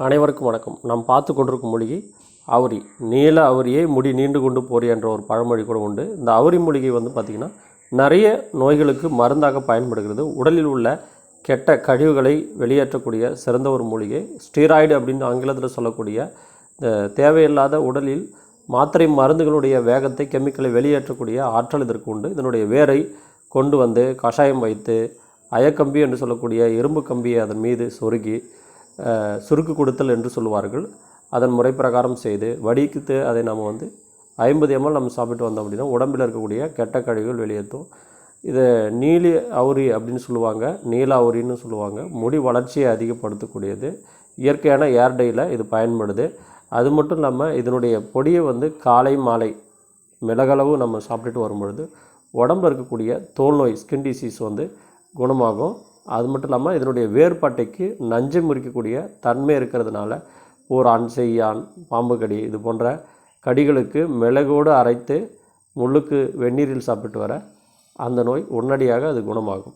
அனைவருக்கும் வணக்கம். நாம் பார்த்து கொண்டிருக்கும் மூலிகை அவுரி. நீல அவுரியை முடி நீண்டு கொண்டு போரி என்ற ஒரு பழமொழி கூட உண்டு. இந்த அவுரி மூலிகை பார்த்திங்கன்னா நிறைய நோய்களுக்கு மருந்தாக பயன்படுகிறது. உடலில் உள்ள கெட்ட கழிவுகளை வெளியேற்றக்கூடிய சிறந்த ஒரு மூலிகை. ஸ்டீராய்டு அப்படின்னு ஆங்கிலத்தில் சொல்லக்கூடிய இந்த தேவையில்லாத உடலில் மாத்திரை மருந்துகளுடைய வேகத்தை கெமிக்கலை வெளியேற்றக்கூடிய ஆற்றல் இதற்கு உண்டு. இதனுடைய வேரை கொண்டு வந்து கஷாயம் வைத்து அயக்கம்பி என்று சொல்லக்கூடிய இரும்பு கம்பியை அதன் மீது சொருகி சுருக்கு கொடுத்தல் என்று சொல்லுவார்கள். அதன் முறை பிரகாரம் செய்து வடித்து அதை நம்ம 50 ml நம்ம சாப்பிட்டு வந்தோம் அப்படின்னா உடம்பில் இருக்கக்கூடிய கெட்ட கழிவுகள் வெளியேற்றும். இதை நீல அவுரி அப்படின்னு சொல்லுவாங்க, நீல அவுரின்னு சொல்லுவாங்க. முடி வளர்ச்சியை அதிகப்படுத்தக்கூடியது. இயற்கையான ஏர் டையில் இது பயன்படுது. அது மட்டும் இல்லாமல் இதனுடைய பொடியை காலை மாலை மிளகளவு நம்ம சாப்பிட்டுட்டு வரும்பொழுது உடம்பில் இருக்கக்கூடிய தோல் நோய் ஸ்கின் டிசீஸ் குணமாகும். அது மட்டும் இல்லாமல் இதனுடைய வேர்பட்டைக்கு நஞ்சை முறிக்கக்கூடிய தன்மை இருக்கிறதுனால பூரான், செய்யான், பாம்பு கடி இது போன்ற கடிகளுக்கு மிளகோடு அரைத்து முள்ளுக்கு வெந்நீரில் சாப்பிட்டு வர அந்த நோய் உடனடியாக அது குணமாகும்.